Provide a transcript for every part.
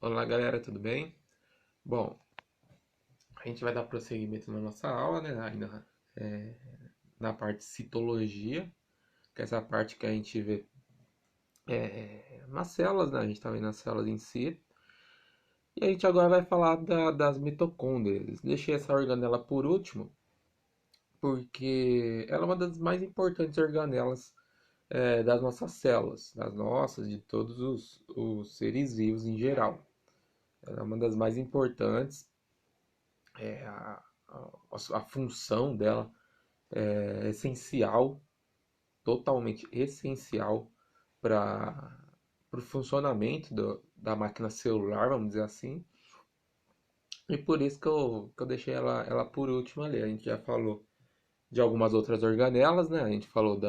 Olá galera, tudo bem? Bom, a gente vai dar prosseguimento na nossa aula, né? Ainda na parte de citologia, que é essa parte que a gente vê nas células, né? A gente está vendo as células em si. E a gente agora vai falar das mitocôndrias. Deixei essa organela por último, porque ela é uma das mais importantes organelas das nossas células, das nossas, de todos os seres vivos em geral. Ela é uma das mais importantes. É, a função dela é essencial, totalmente essencial para o funcionamento da máquina celular, vamos dizer assim. E por isso que eu deixei ela por último ali. A gente já falou de algumas outras organelas, né? A gente falou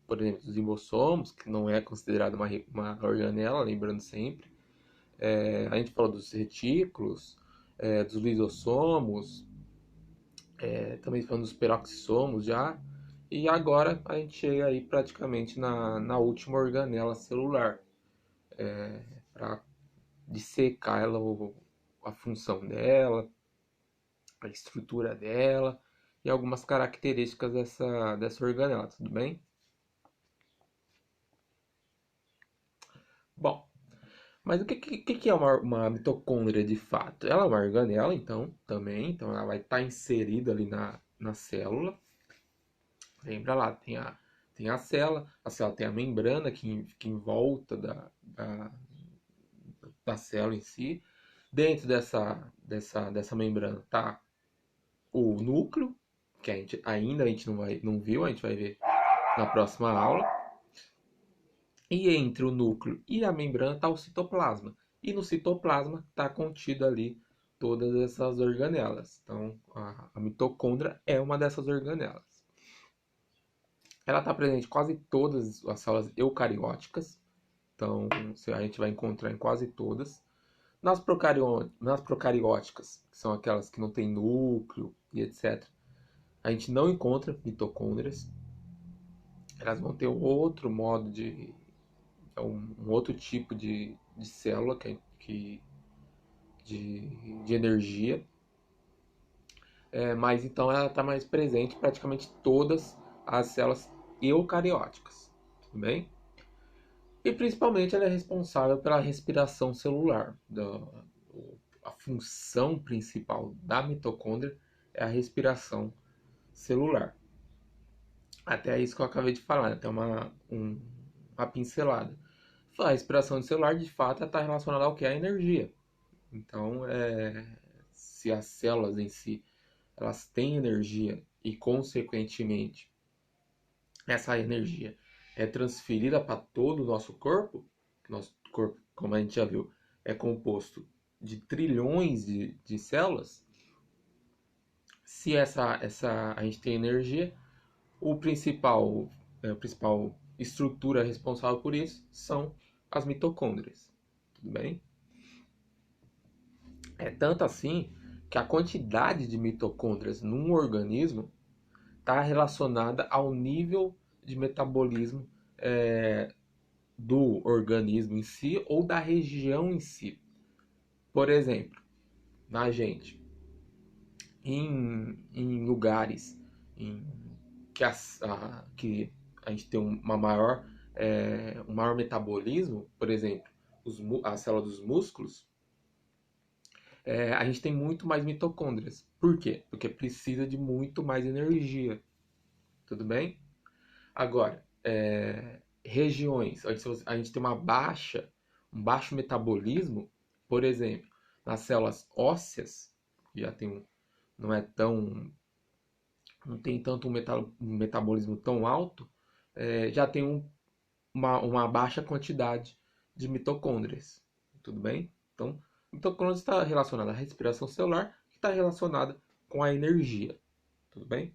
por exemplo, dos ribossomos, que não é considerado uma organela, lembrando sempre. A gente falou dos retículos, dos lisossomos, também falando dos peroxissomos já. E agora a gente chega aí praticamente na última organela celular, para dissecar ela, a função dela, a estrutura dela e algumas características dessa organela, tudo bem? Bom, mas o que é uma mitocôndria de fato? Ela é uma organela, então, também, então ela vai estar inserida ali na célula. Lembra lá, tem a célula tem a membrana que em volta da célula em si. Dentro dessa membrana tá o núcleo, que a gente não viu, a gente vai ver na próxima aula. E entre o núcleo e a membrana está o citoplasma. E no citoplasma está contido ali todas essas organelas. Então, a mitocôndria é uma dessas organelas. Ela está presente em quase todas as células eucarióticas. Então, a gente vai encontrar em quase todas. Nas procarióticas, que são aquelas que não têm núcleo e etc., a gente não encontra mitocôndrias. Elas vão ter outro modo um outro tipo de célula de energia. Mas então ela está mais presente em praticamente todas as células eucarióticas. Tudo bem? E principalmente ela é responsável pela respiração celular. A função principal da mitocôndria é a respiração celular. Até isso que eu acabei de falar, até uma pincelada. A respiração celular, de fato, está relacionada ao que? A energia. Então, se as células em si elas têm energia e, consequentemente, essa energia é transferida para todo o nosso corpo, nosso corpo, como a gente já viu, é composto de trilhões de células. Se a gente tem energia, a principal estrutura responsável por isso são as mitocôndrias. Tudo bem? É tanto assim que a quantidade de mitocôndrias num organismo está relacionada ao nível de metabolismo do organismo em si ou da região em si. Por exemplo, na gente, em lugares em que a gente tem um maior metabolismo, por exemplo, a célula dos músculos, a gente tem muito mais mitocôndrias. Por quê? Porque precisa de muito mais energia. Tudo bem? Agora, regiões onde a gente tem um baixo metabolismo, por exemplo, nas células ósseas, que já não é tão, não tem tanto um metabolismo tão alto, já tem uma baixa quantidade de mitocôndrias. Tudo bem? Então, mitocôndrias está relacionada à respiração celular, que está relacionada com a energia. Tudo bem?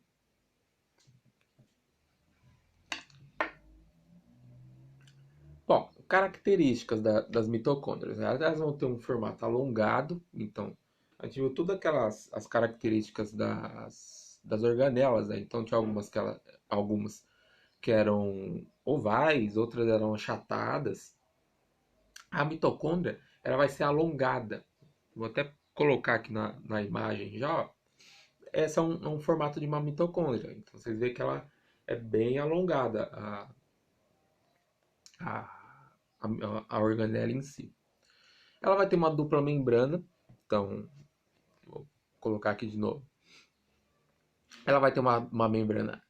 Bom, características das mitocôndrias. Elas vão ter um formato alongado, então a gente viu todas as características das organelas, né? Então tinha algumas que eram ovais, outras eram achatadas. A mitocôndria, ela vai ser alongada. Vou até colocar aqui na imagem já, ó. Esse é um formato de uma mitocôndria. Então vocês veem que ela é bem alongada, a, a organela em si. Ela vai ter uma dupla membrana, então vou colocar aqui de novo. Ela vai ter uma membrana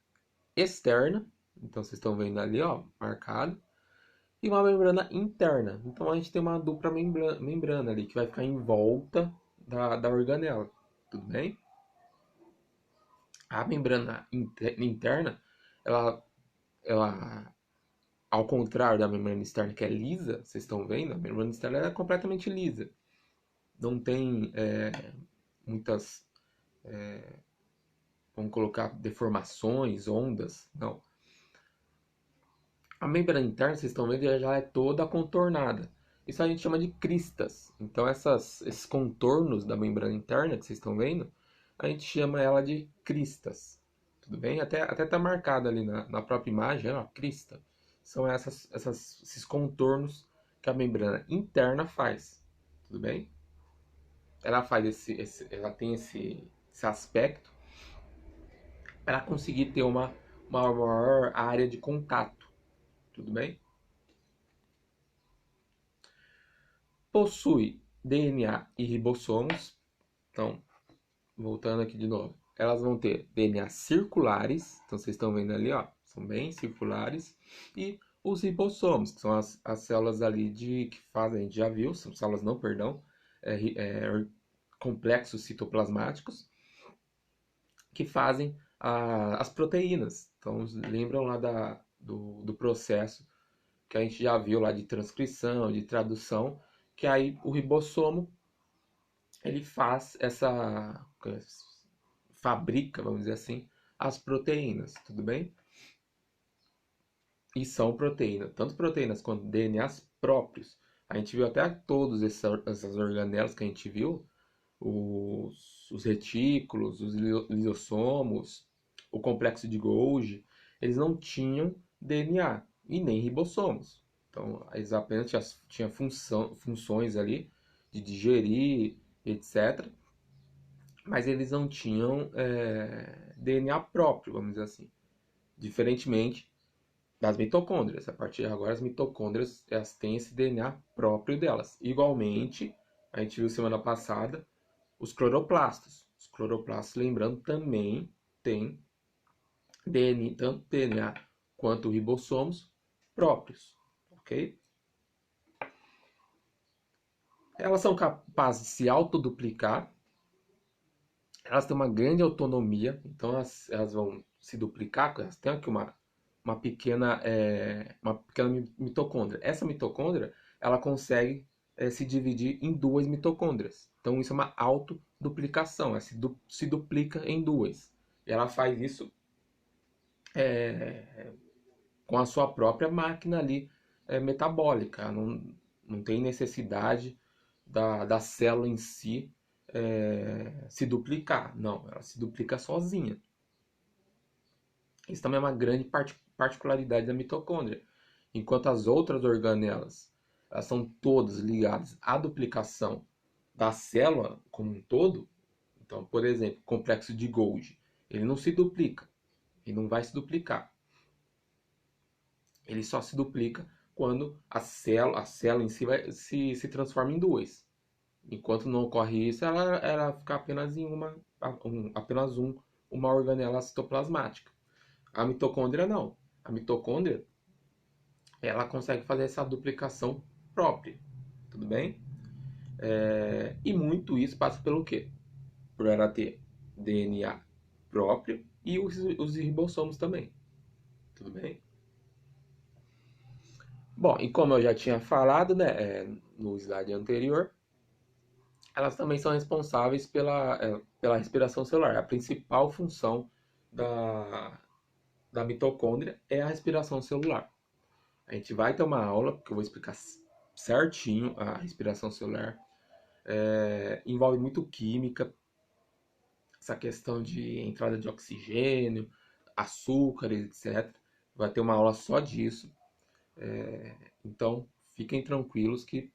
externa, então vocês estão vendo ali, ó, marcado, e uma membrana interna. Então a gente tem uma dupla membrana ali que vai ficar em volta da organela, tudo bem? A membrana interna, ela, ao contrário da membrana externa que é lisa, vocês estão vendo, a membrana externa é completamente lisa. Não tem muitas, vamos colocar, deformações, ondas, não. A membrana interna, vocês estão vendo, já é toda contornada. Isso a gente chama de cristas. Então, esses contornos da membrana interna que vocês estão vendo, a gente chama ela de cristas. Tudo bem? Até tá marcado ali na própria imagem, ó, crista. São esses contornos que a membrana interna faz. Tudo bem? Ela faz ela tem esse aspecto para conseguir ter uma maior área de contato. Tudo bem? Possui DNA e ribossomos. Então, voltando aqui de novo. Elas vão ter DNA circulares. Então, vocês estão vendo ali, ó. São bem circulares. E os ribossomos, que são as células ali que fazem, a gente já viu, são células não, perdão, complexos citoplasmáticos, que fazem as proteínas. Então, lembram lá do processo que a gente já viu lá de transcrição, de tradução, que aí o ribossomo ele faz fabrica, vamos dizer assim, as proteínas, tudo bem? E são proteínas, tanto proteínas quanto DNAs próprios. A gente viu até todos essas organelas que a gente viu, os retículos, os lisossomos, o complexo de Golgi, eles não tinham DNA e nem ribossomos. Então, eles apenas tinham funções ali de digerir, etc. Mas eles não tinham DNA próprio, vamos dizer assim. Diferentemente das mitocôndrias. A partir de agora, as mitocôndrias elas têm esse DNA próprio delas. Igualmente, a gente viu semana passada os cloroplastos. Os cloroplastos, lembrando, também têm DNA, tanto DNA quanto ribossomos próprios. Ok? Elas são capazes de se autoduplicar. Elas têm uma grande autonomia, então elas vão se duplicar. Elas têm aqui uma pequena mitocôndria. Essa mitocôndria ela consegue se dividir em duas mitocôndrias. Então isso é uma autoduplicação, ela se duplica em duas. E ela faz isso com a sua própria máquina ali metabólica. Não tem necessidade da célula em si se duplicar. Não, ela se duplica sozinha. Isso também é uma grande particularidade da mitocôndria. Enquanto as outras organelas elas são todas ligadas à duplicação da célula como um todo. Então, por exemplo, o complexo de Golgi, ele não se duplica, ele não vai se duplicar. Ele só se duplica quando a célula em si se transforma em duas. Enquanto não ocorre isso, ela fica apenas em uma organela citoplasmática. A mitocôndria não. A mitocôndria ela consegue fazer essa duplicação própria, tudo bem? E muito isso passa pelo quê? Por ela ter DNA próprio e os ribossomos também, tudo bem? Bom, e como eu já tinha falado, né, no slide anterior, elas também são responsáveis pela respiração celular. A principal função da mitocôndria é a respiração celular. A gente vai ter uma aula, que eu vou explicar certinho a respiração celular. Envolve muito química, essa questão de entrada de oxigênio, açúcar, etc. Vai ter uma aula só disso. Então, fiquem tranquilos que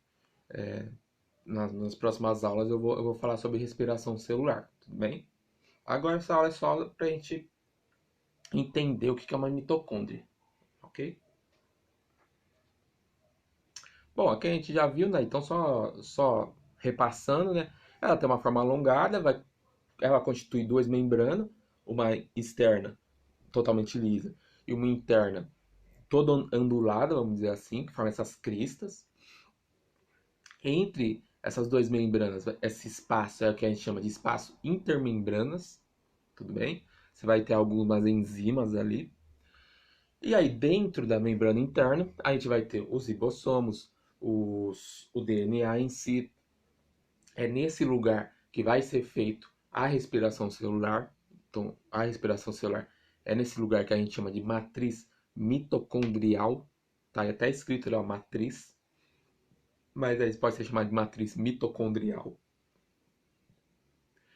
nas próximas aulas eu vou falar sobre respiração celular, tudo bem? Agora essa aula é só para a gente entender o que é uma mitocôndria, ok? Bom, aqui a gente já viu, né? Então só repassando, né? Ela tem uma forma alongada, ela constitui duas membranas, uma externa totalmente lisa e uma interna toda ondulada, vamos dizer assim, que forma essas cristas. Entre essas duas membranas, esse espaço é o que a gente chama de espaço intermembranas, tudo bem? Você vai ter algumas enzimas ali. E aí, dentro da membrana interna, a gente vai ter os ribossomos, o DNA em si. É nesse lugar que vai ser feito a respiração celular. Então, a respiração celular é nesse lugar que a gente chama de matriz mitocondrial. Tá até escrito ali, ó, matriz, mas aí pode ser chamado de matriz mitocondrial.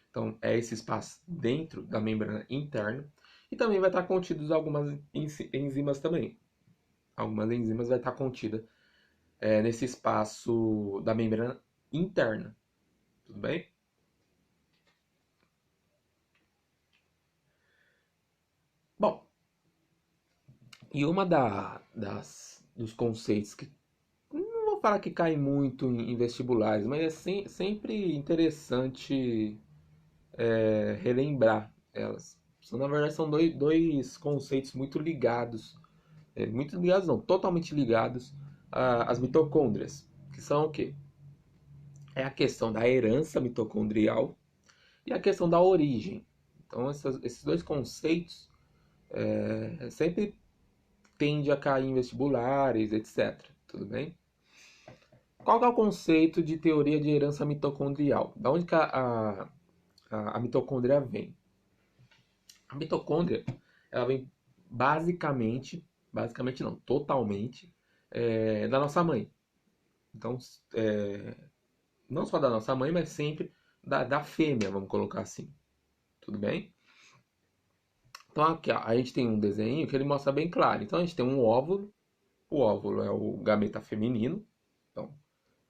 Então, é esse espaço dentro da membrana interna. E também vai estar contidos algumas enzimas também. Algumas enzimas vai estar contida nesse espaço da membrana interna. Tudo bem? Bom, e uma dos conceitos que não vou falar que cai muito em vestibulares, mas é sempre interessante relembrar elas. Na verdade, são dois conceitos muito ligados não, totalmente ligados às mitocôndrias, que são o quê? É a questão da herança mitocondrial e a questão da origem. Então, esses dois conceitos sempre tende a cair em vestibulares, etc. Tudo bem? Qual que é o conceito de teoria de herança mitocondrial? Da onde que a mitocôndria vem? A mitocôndria, ela vem basicamente não, totalmente, da nossa mãe. Então, não só da nossa mãe, mas sempre da fêmea, vamos colocar assim. Tudo bem? Então aqui, ó, a gente tem um desenho que ele mostra bem claro. Então a gente tem um óvulo. O óvulo é o gameta feminino. Então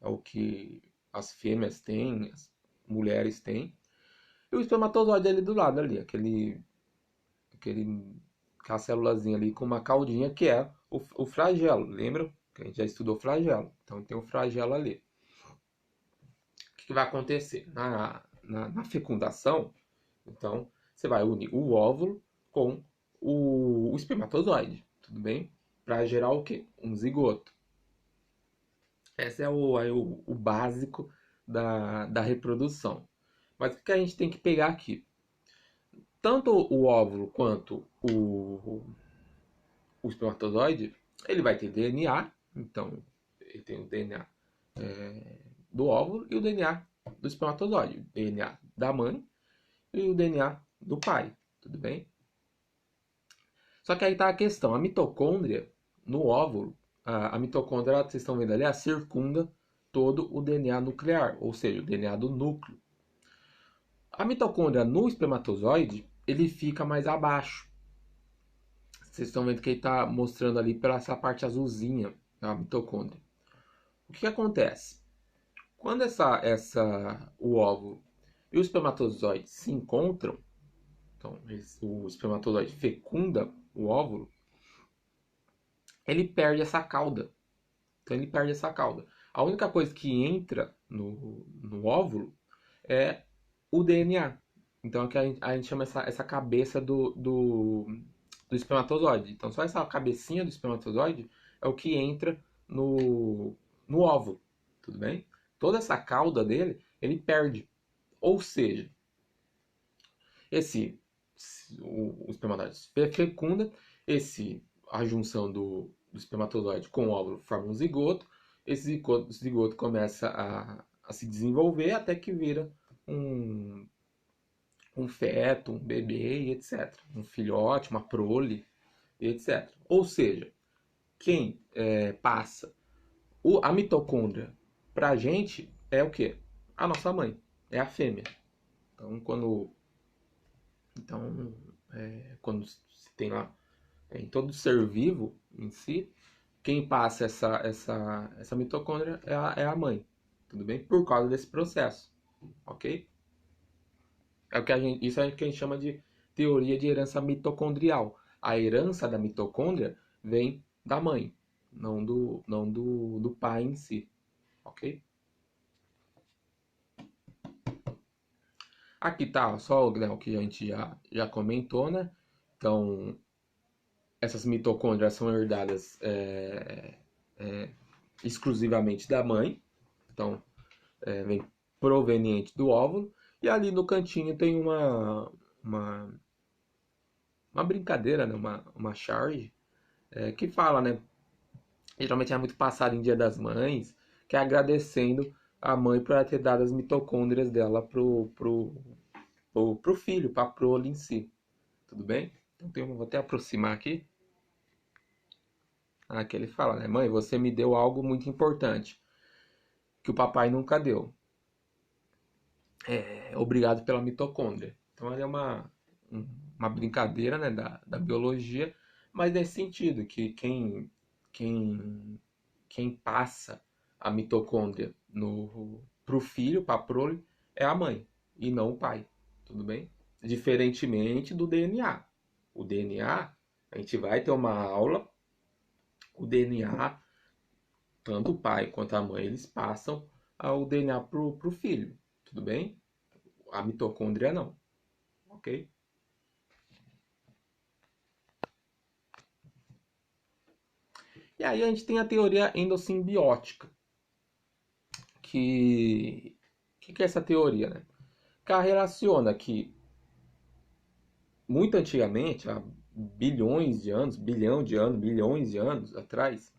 é o que as fêmeas têm, as mulheres têm. E o espermatozoide ali do lado ali, aquele aquela célulazinha ali com uma caudinha que é o flagelo. Lembra? Que a gente já estudou flagelo. Então tem o flagelo ali. O que vai acontecer? Na fecundação, então, você vai unir o óvulo com o espermatozoide, tudo bem? Para gerar o quê? Um zigoto. Esse é o básico da reprodução. Mas o que a gente tem que pegar aqui? Tanto o óvulo quanto o espermatozoide, ele vai ter DNA, então ele tem o DNA do óvulo e o DNA do espermatozoide, o DNA da mãe e o DNA do pai, tudo bem? Só que aí tá a questão, a mitocôndria no óvulo, a mitocôndria, vocês estão vendo ali, ela circunda todo o DNA nuclear, ou seja, o DNA do núcleo. A mitocôndria no espermatozoide, ele fica mais abaixo. Vocês estão vendo que ele está mostrando ali pela essa parte azulzinha, a mitocôndria. O que acontece? Quando o óvulo e o espermatozoide se encontram, então o espermatozoide fecunda o óvulo, ele perde essa cauda. Então ele perde essa cauda. A única coisa que entra no óvulo é o DNA. Então é que a gente chama essa cabeça do espermatozoide. Então só essa cabecinha do espermatozoide é o que entra no óvulo. Tudo bem? Toda essa cauda dele, ele perde. Ou seja, esse o espermatozoide fecunda, a junção do espermatozoide com o óvulo forma um zigoto, esse zigoto começa a se desenvolver até que vira um, um feto, um bebê e etc. Um filhote, uma prole e etc. Ou seja, quem passa a mitocôndria para a gente é o que? A nossa mãe, é a fêmea. Então, então, quando se tem lá em todo ser vivo em si, quem passa essa mitocôndria é a mãe. tudo bem? Por causa desse processo, ok? Isso é o que a gente chama de teoria de herança mitocondrial. A herança da mitocôndria vem da mãe, não do pai em si, ok? Aqui tá só, né, o que a gente já comentou, né? Então, essas mitocôndrias são herdadas exclusivamente da mãe, então vem proveniente do óvulo, e ali no cantinho tem uma, uma brincadeira, né? uma charge, que fala, né? Geralmente é muito passado em Dia das Mães, que é agradecendo a mãe por ela ter dado as mitocôndrias dela pro filho, pra prole em si. Tudo bem? Então vou até aproximar aqui. Aqui ele fala, né? Mãe, você me deu algo muito importante, que o papai nunca deu. Obrigado pela mitocôndria. Então é uma brincadeira, né, da biologia, mas nesse sentido, que quem, quem passa a mitocôndria pro filho, para a prole, é a mãe e não o pai. Tudo bem? Diferentemente do DNA. O DNA, a gente vai ter uma aula, o DNA, tanto o pai quanto a mãe, eles passam o DNA pro filho. Tudo bem? A mitocôndria não, ok? E aí a gente tem a teoria endossimbiótica, que é essa teoria, né? Que ela relaciona que muito antigamente, há bilhões de anos, bilhão de anos, bilhões de anos atrás,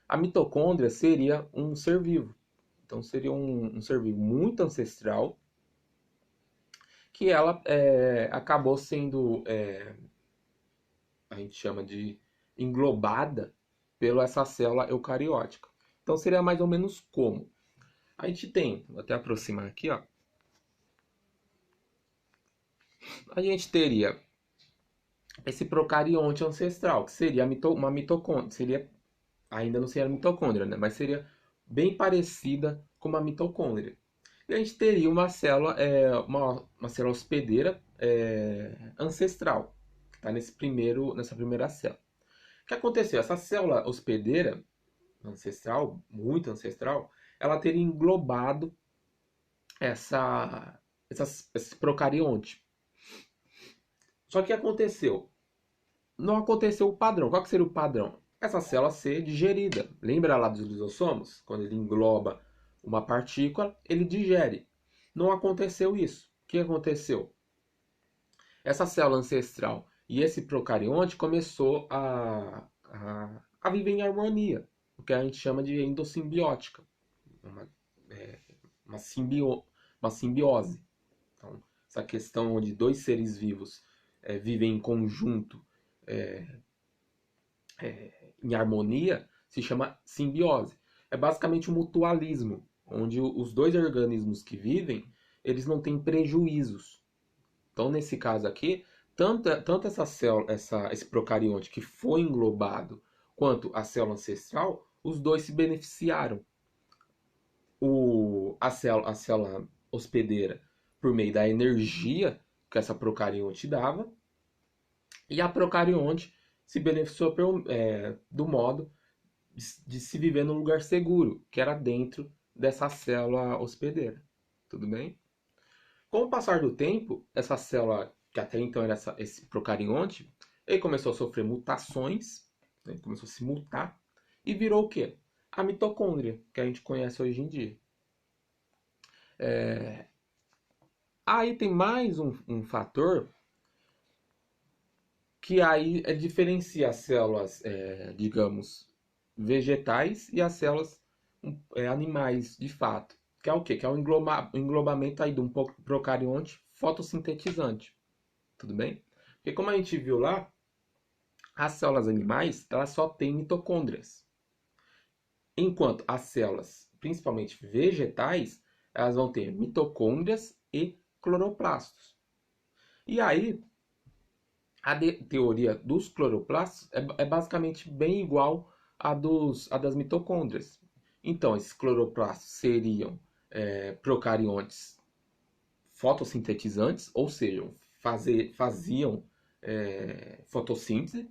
a mitocôndria seria um ser vivo. Então seria um ser vivo muito ancestral, que ela acabou sendo, a gente chama de englobada pela essa célula eucariótica. Então seria mais ou menos como? A gente tem, vou até aproximar aqui, ó. A gente teria esse procarionte ancestral, que seria uma mitocôndria, ainda não seria mitocôndria, né? Mas seria bem parecida com uma mitocôndria. E a gente teria uma célula, uma célula hospedeira ancestral, que está nessa primeira célula. O que aconteceu? Essa célula hospedeira ancestral, muito ancestral, ela teria englobado esse procarionte. Só que o que aconteceu? Não aconteceu o padrão. Qual que seria o padrão? Essa célula ser digerida. Lembra lá dos lisossomos? Quando ele engloba uma partícula, ele digere. Não aconteceu isso. O que aconteceu? Essa célula ancestral e esse procarionte começou a viver em harmonia, o que a gente chama de endossimbiótica, uma, é, uma, uma simbiose. Então, essa questão onde dois seres vivos vivem em conjunto, em harmonia, se chama simbiose. É basicamente um mutualismo, onde os dois organismos que vivem, eles não têm prejuízos. Então, nesse caso aqui, tanto essa célula, esse procarionte que foi englobado, quanto a célula ancestral, os dois se beneficiaram. A célula hospedeira, por meio da energia que essa procarionte dava, e a procarionte se beneficiou do modo de se viver num lugar seguro, que era dentro dessa célula hospedeira. Tudo bem? Com o passar do tempo, essa célula, que até então era esse procarionte, ele começou a sofrer mutações, né? Começou a se mutar, e virou o quê? A mitocôndria, que a gente conhece hoje em dia. Aí tem mais um fator que aí diferencia as células, digamos, vegetais e as células animais, de fato. Que é o quê? Que é o englobamento aí de um procarionte fotossintetizante. Tudo bem? Porque como a gente viu lá, as células animais, elas só têm mitocôndrias. Enquanto as células, principalmente vegetais, elas vão ter mitocôndrias e cloroplastos. E aí, a teoria dos cloroplastos é basicamente bem igual à das mitocôndrias. Então, esses cloroplastos seriam procariontes fotossintetizantes, ou seja, faziam fotossíntese.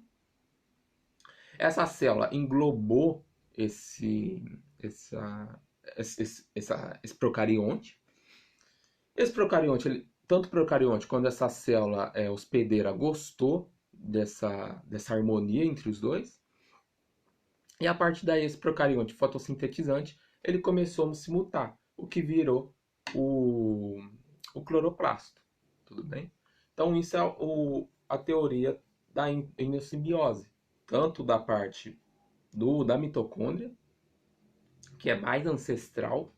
Essa célula englobou esse, essa, esse procarionte. Esse procarionte, tanto o procarionte quanto essa célula hospedeira gostou dessa harmonia entre os dois. E a partir daí, esse procarionte fotossintetizante, ele começou a se mutar, o que virou o cloroplasto. Tudo bem? Então, isso é a teoria da endossimbiose. Tanto da parte da mitocôndria, que é mais ancestral,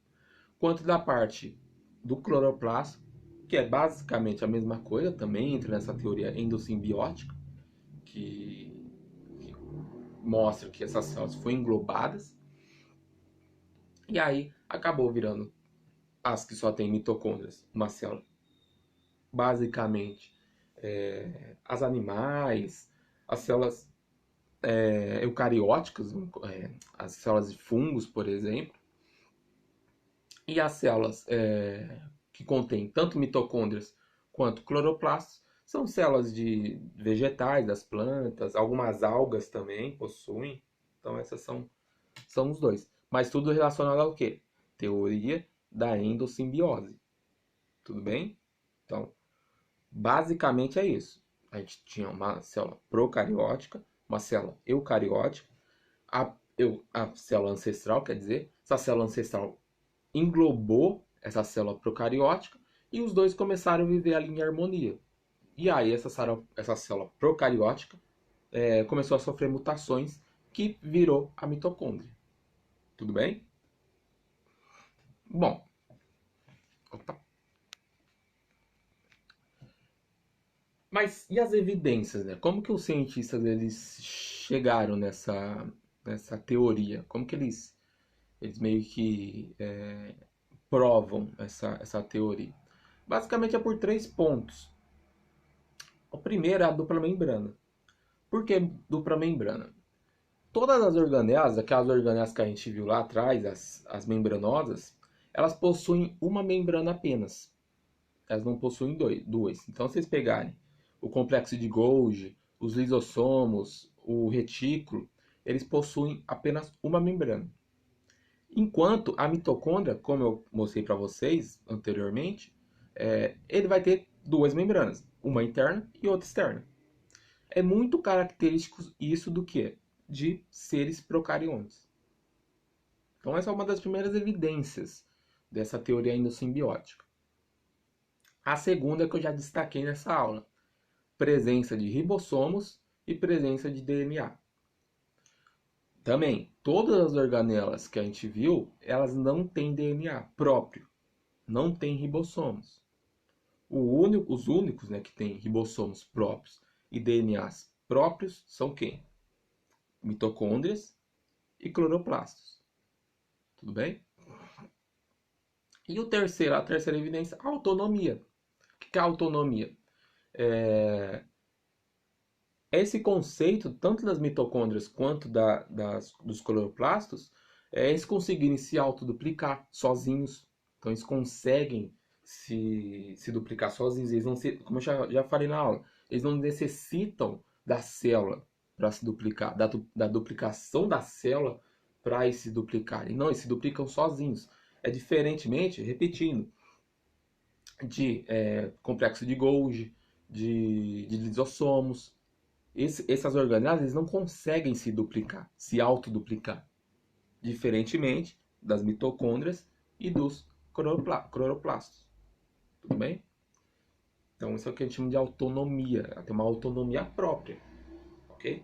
quanto da parte do cloroplasto, que é basicamente a mesma coisa, também entra nessa teoria endossimbiótica, que mostra que essas células foram englobadas, e aí acabou virando as que só tem mitocôndrias, uma célula basicamente as animais, as células eucarióticas, as células de fungos, por exemplo, e as células que contêm tanto mitocôndrias quanto cloroplastos são células de vegetais, das plantas, algumas algas também possuem. Então essas são os dois. Mas tudo relacionado ao quê? Teoria da endossimbiose. Tudo bem? Então, basicamente é isso. A gente tinha uma célula procariótica, uma célula eucariótica, a célula ancestral, quer dizer, essa célula ancestral englobou essa célula procariótica e os dois começaram a viver ali em harmonia. E aí essa célula procariótica começou a sofrer mutações que virou a mitocôndria. Tudo bem? Bom, opa. Mas e as evidências, né? Como que os cientistas eles chegaram nessa teoria? Como que eles meio que provam essa teoria? Basicamente é por 3 pontos. O primeiro é a dupla membrana. Por que dupla membrana? Todas as organelas, aquelas organelas que a gente viu lá atrás, as membranosas, elas possuem uma membrana apenas. Elas não possuem duas. Então, se vocês pegarem o complexo de Golgi, os lisossomos, o retículo, eles possuem apenas uma membrana. Enquanto a mitocôndria, como eu mostrei para vocês anteriormente, ele vai ter duas membranas, uma interna e outra externa. É muito característico isso do que? De seres procariontes. Então essa é uma das primeiras evidências dessa teoria endossimbiótica. A segunda é que eu já destaquei nessa aula, presença de ribossomos e presença de DNA. Também, todas as organelas que a gente viu, elas não têm DNA próprio, não têm ribossomos. Os únicos, né, que têm ribossomos próprios e DNAs próprios são quem? Mitocôndrias e cloroplastos. Tudo bem? E a terceira evidência, a autonomia. O que é a autonomia? Esse conceito, tanto das mitocôndrias quanto dos cloroplastos, eles conseguirem se autoduplicar sozinhos. Então, eles conseguem se duplicar sozinhos. Eles não como eu já falei na aula, eles não necessitam da célula para se duplicar, da duplicação da célula para eles se duplicarem. Não, eles se duplicam sozinhos. É diferentemente, repetindo, de complexo de Golgi, de lisossomos. Essas organelas eles não conseguem se duplicar, se autoduplicar. Diferentemente das mitocôndrias e dos cloroplastos. Tudo bem? Então isso é o que a gente chama de autonomia. Ela tem uma autonomia própria. Ok?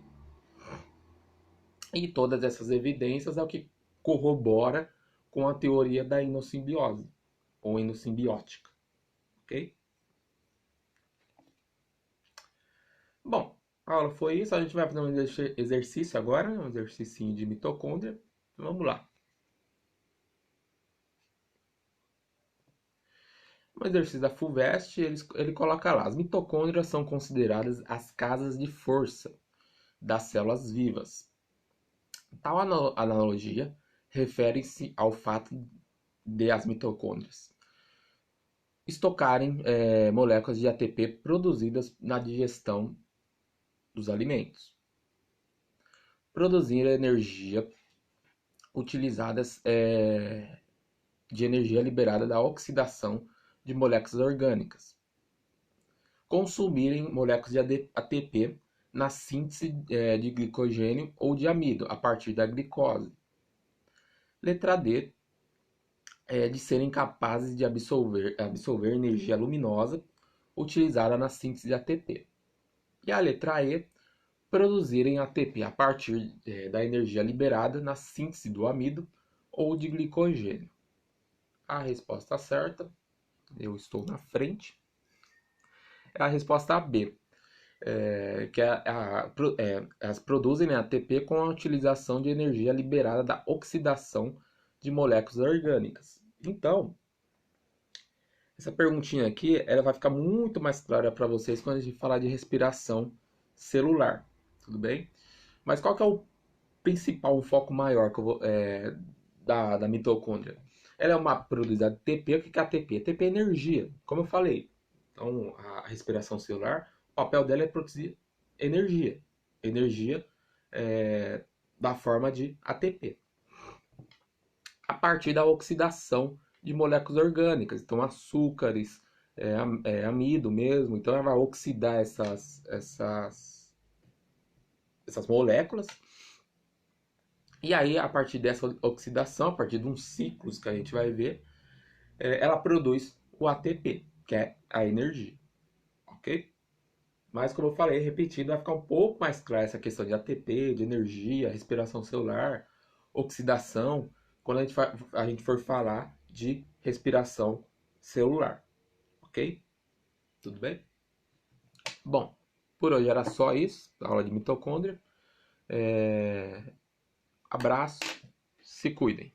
E todas essas evidências é o que corrobora com a teoria da endossimbiose ou endossimbiótica. Ok? Bom, a aula foi isso. A gente vai fazer um exercício agora, um exercício de mitocôndria. Vamos lá. No exercício da FUVEST, ele coloca lá: as mitocôndrias são consideradas as casas de força das células vivas. Tal analogia refere-se ao fato das mitocôndrias? Estocarem moléculas de ATP produzidas na digestão dos alimentos. Produzir energia utilizadas de energia liberada da oxidação de moléculas orgânicas. Consumirem moléculas de ATP na síntese de glicogênio ou de amido a partir da glicose. Letra D, de serem capazes de absorver energia luminosa utilizada na síntese de ATP. E a letra E, produzirem ATP a partir da energia liberada na síntese do amido ou de glicogênio. A resposta certa, eu estou na frente, é a resposta B, que elas produzem ATP com a utilização de energia liberada da oxidação de moléculas orgânicas. Então, essa perguntinha aqui ela vai ficar muito mais clara para vocês quando a gente falar de respiração celular, tudo bem? Mas qual que é o principal, o foco maior que eu vou, da mitocôndria? Ela é uma produzida de ATP. O que é ATP? ATP é energia, como eu falei. Então, a respiração celular, o papel dela é produzir energia. Energia da forma de ATP. A partir da oxidação de moléculas orgânicas. Então, açúcares, amido mesmo. Então, ela vai oxidar essas moléculas. E aí, a partir dessa oxidação, a partir de uns ciclos que a gente vai ver, ela produz o ATP, que é a energia. Ok? Mas, como eu falei, repetindo, vai ficar um pouco mais clara essa questão de ATP, de energia, respiração celular, oxidação, quando a gente for falar de respiração celular. Ok? Tudo bem? Bom, por hoje era só isso, a aula de mitocôndria. Abraço, se cuidem.